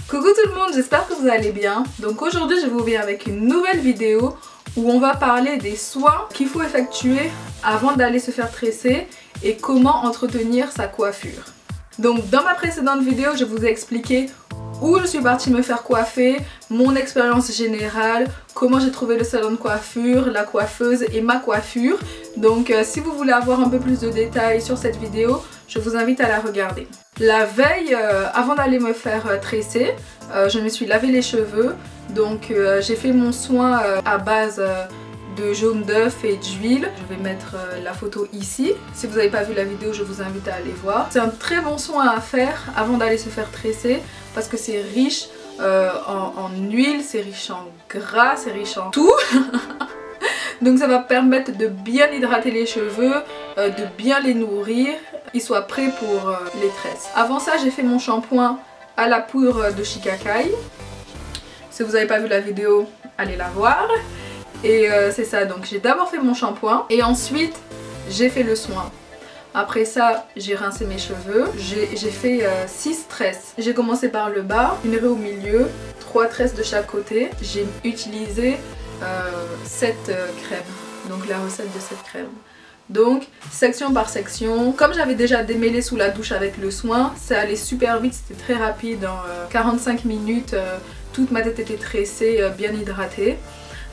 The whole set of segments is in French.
Coucou tout le monde, j'espère que vous allez bien. Donc aujourd'hui je vous viens avec une nouvelle vidéo où on va parler des soins qu'il faut effectuer avant d'aller se faire tresser et comment entretenir sa coiffure. Donc dans ma précédente vidéo je vous ai expliqué où je suis partie me faire coiffer, mon expérience générale, comment j'ai trouvé le salon de coiffure, la coiffeuse et ma coiffure. Donc si vous voulez avoir un peu plus de détails sur cette vidéo, je vous invite à la regarder. La veille, avant d'aller me faire tresser, je me suis lavé les cheveux. Donc j'ai fait mon soin à base de jaune d'œuf et d'huile. Je vais mettre la photo ici. Si vous n'avez pas vu la vidéo, je vous invite à aller voir. C'est un très bon soin à faire avant d'aller se faire tresser parce que c'est riche en huile, c'est riche en gras, c'est riche en tout. Donc ça va permettre de bien hydrater les cheveux, de bien les nourrir, qu'ils soient prêts pour les tresses. Avant ça, j'ai fait mon shampoing à la poudre de shikakai. Si vous n'avez pas vu la vidéo, allez la voir. Et c'est ça, donc j'ai d'abord fait mon shampoing et ensuite j'ai fait le soin. Après ça, j'ai rincé mes cheveux, j'ai fait 6 tresses. J'ai commencé par le bas, une raie au milieu, 3 tresses de chaque côté. J'ai utilisé 7 crèmes, donc la recette de cette crème. Donc section par section, comme j'avais déjà démêlé sous la douche avec le soin, ça allait super vite, c'était très rapide, en 45 minutes, toute ma tête était tressée, bien hydratée.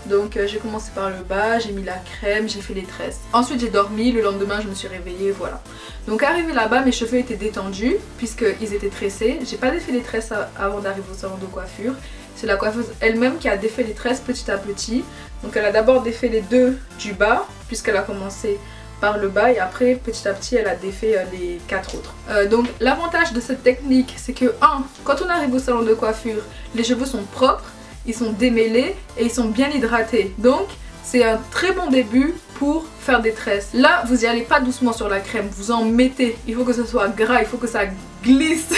Donc j'ai commencé par le bas, j'ai mis la crème, j'ai fait les tresses. Ensuite j'ai dormi, le lendemain je me suis réveillée, voilà. Donc arrivé là-bas, mes cheveux étaient détendus puisqu'ils étaient tressés. J'ai pas défait les tresses avant d'arriver au salon de coiffure. C'est la coiffeuse elle-même qui a défait les tresses petit à petit. Donc elle a d'abord défait les deux du bas puisqu'elle a commencé par le bas et après petit à petit elle a défait les 4 autres. Donc l'avantage de cette technique c'est que quand on arrive au salon de coiffure, les cheveux sont propres, ils sont démêlés et ils sont bien hydratés. Donc c'est un très bon début pour faire des tresses. Là vous n'y allez pas doucement sur la crème, vous en mettez. Il faut que ce soit gras, il faut que ça glisse.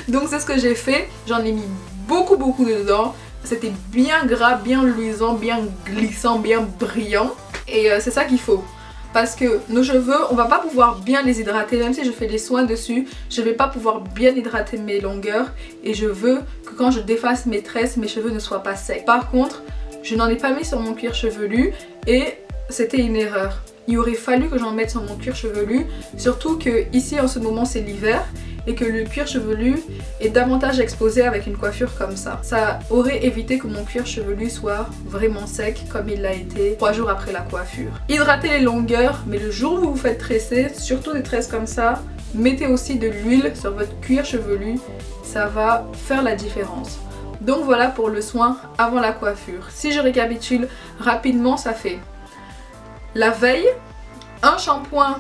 Donc c'est ce que j'ai fait. J'en ai mis beaucoup dedans. C'était bien gras, bien luisant, bien glissant, bien brillant. Et c'est ça qu'il faut. Parce que nos cheveux, on va pas pouvoir bien les hydrater, même si je fais les soins dessus, je vais pas pouvoir bien hydrater mes longueurs et je veux que quand je défasse mes tresses, mes cheveux ne soient pas secs. Par contre, je n'en ai pas mis sur mon cuir chevelu et c'était une erreur. Il aurait fallu que j'en mette sur mon cuir chevelu, surtout que ici en ce moment c'est l'hiver et que le cuir chevelu est davantage exposé avec une coiffure comme ça. Ça aurait évité que mon cuir chevelu soit vraiment sec comme il l'a été 3 jours après la coiffure. Hydratez les longueurs, mais le jour où vous vous faites tresser, surtout des tresses comme ça, mettez aussi de l'huile sur votre cuir chevelu, ça va faire la différence. Donc voilà pour le soin avant la coiffure. Si je récapitule rapidement, ça fait la veille, un shampoing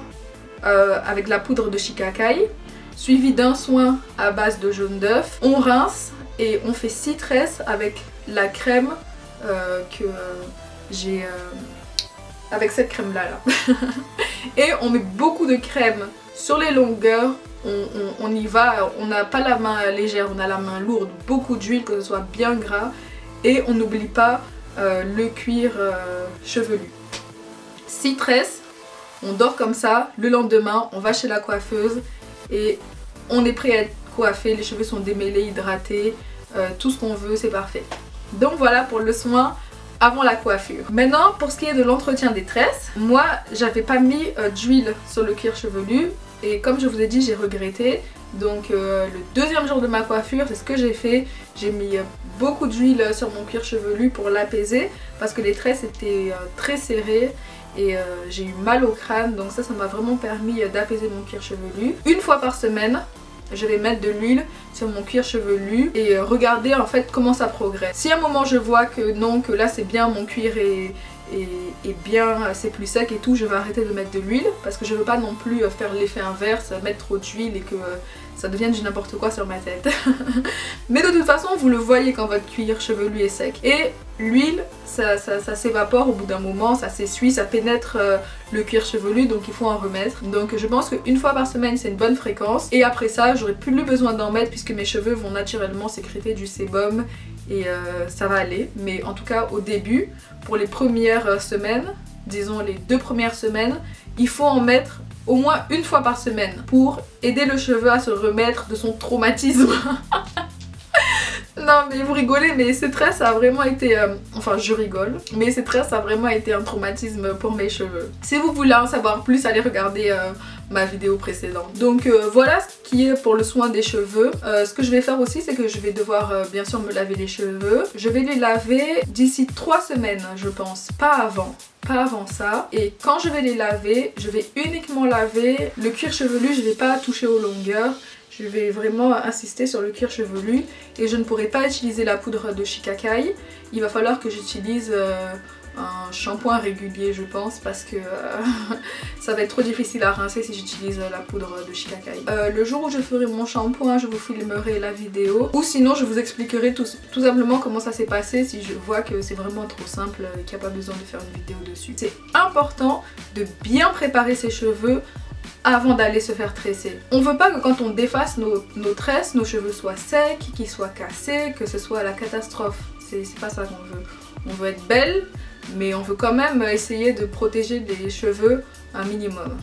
avec la poudre de shikakai, suivi d'un soin à base de jaune d'œuf. On rince et on fait 6 tresses avec la crème que j'ai... avec cette crème là. Et on met beaucoup de crème sur les longueurs. On y va, on n'a pas la main légère, on a la main lourde, beaucoup d'huile, que ce soit bien gras. Et on n'oublie pas le cuir chevelu. 6 tresses, on dort comme ça. Le lendemain, on va chez la coiffeuse et on est prêt à être coiffé, les cheveux sont démêlés, hydratés, tout ce qu'on veut, c'est parfait. Donc voilà pour le soin avant la coiffure. Maintenant pour ce qui est de l'entretien des tresses, moi j'avais pas mis d'huile sur le cuir chevelu et comme je vous ai dit j'ai regretté. Donc le deuxième jour de ma coiffure, c'est ce que j'ai fait, j'ai mis beaucoup d'huile sur mon cuir chevelu pour l'apaiser parce que les tresses étaient très serrées. Et j'ai eu mal au crâne, donc ça m'a vraiment permis d'apaiser mon cuir chevelu. Une fois par semaine, je vais mettre de l'huile sur mon cuir chevelu et regarder en fait comment ça progresse. Si à un moment je vois que non, que là c'est bien, mon cuir est bien, c'est plus sec et tout, je vais arrêter de mettre de l'huile parce que je veux pas non plus faire l'effet inverse, mettre trop d'huile et que ça devienne du n'importe quoi sur ma tête. Mais de toute façon vous le voyez quand votre cuir chevelu est sec. Et l'huile ça s'évapore au bout d'un moment, ça s'essuie, ça pénètre le cuir chevelu, donc il faut en remettre. Donc je pense qu'une fois par semaine c'est une bonne fréquence. Et après ça j'aurai plus besoin d'en mettre puisque mes cheveux vont naturellement sécréter du sébum et ça va aller. Mais en tout cas au début, pour les premières semaines, disons les 2 premières semaines, il faut en mettre au moins une fois par semaine pour aider le cheveu à se remettre de son traumatisme. Non mais vous rigolez, mais ces tresses ça a vraiment été... enfin je rigole, mais ces tresses ça a vraiment été un traumatisme pour mes cheveux. Si vous voulez en savoir plus, allez regarder ma vidéo précédente. Donc voilà ce qui est pour le soin des cheveux. Ce que je vais faire aussi, c'est que je vais devoir bien sûr me laver les cheveux. Je vais les laver d'ici 3 semaines je pense, pas avant. Pas avant ça. Et quand je vais les laver, je vais uniquement laver le cuir chevelu, je vais pas toucher aux longueurs. Je vais vraiment insister sur le cuir chevelu et je ne pourrai pas utiliser la poudre de Shikakai. Il va falloir que j'utilise un shampoing régulier je pense parce que ça va être trop difficile à rincer si j'utilise la poudre de Shikakai. Le jour où je ferai mon shampoing, je vous filmerai la vidéo ou sinon je vous expliquerai tout simplement comment ça s'est passé si je vois que c'est vraiment trop simple et qu'il n'y a pas besoin de faire une vidéo dessus. C'est important de bien préparer ses cheveux avant d'aller se faire tresser. On veut pas que quand on défasse nos tresses, nos cheveux soient secs, qu'ils soient cassés, que ce soit la catastrophe. C'est pas ça qu'on veut. On veut être belle, mais on veut quand même essayer de protéger les cheveux un minimum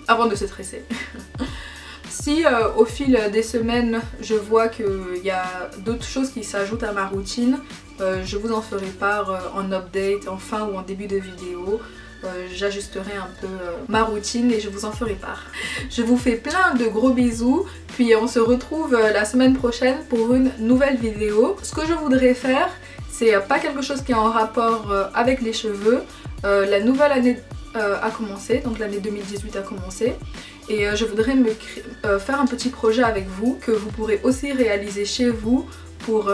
avant de se tresser. Si au fil des semaines je vois qu'il y a d'autres choses qui s'ajoutent à ma routine, je vous en ferai part en update, en fin ou en début de vidéo. J'ajusterai un peu ma routine et je vous en ferai part. Je vous fais plein de gros bisous, puis on se retrouve la semaine prochaine pour une nouvelle vidéo. Ce que je voudrais faire, c'est pas quelque chose qui est en rapport avec les cheveux. La nouvelle année a commencé, donc l'année 2018 a commencé. Et je voudrais faire un petit projet avec vous que vous pourrez aussi réaliser chez vous pour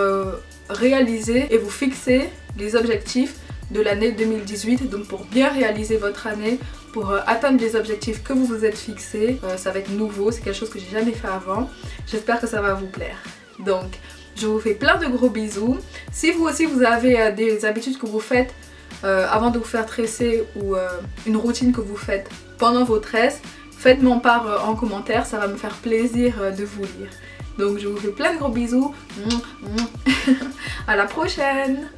réaliser et vous fixer les objectifs de l'année 2018, donc pour bien réaliser votre année, pour atteindre les objectifs que vous vous êtes fixés. Ça va être nouveau, c'est quelque chose que j'ai jamais fait avant. J'espère que ça va vous plaire. Donc je vous fais plein de gros bisous. Si vous aussi vous avez des habitudes que vous faites avant de vous faire tresser ou une routine que vous faites pendant vos tresses, faites-m'en part en commentaire, ça va me faire plaisir de vous lire. Donc je vous fais plein de gros bisous. À la prochaine!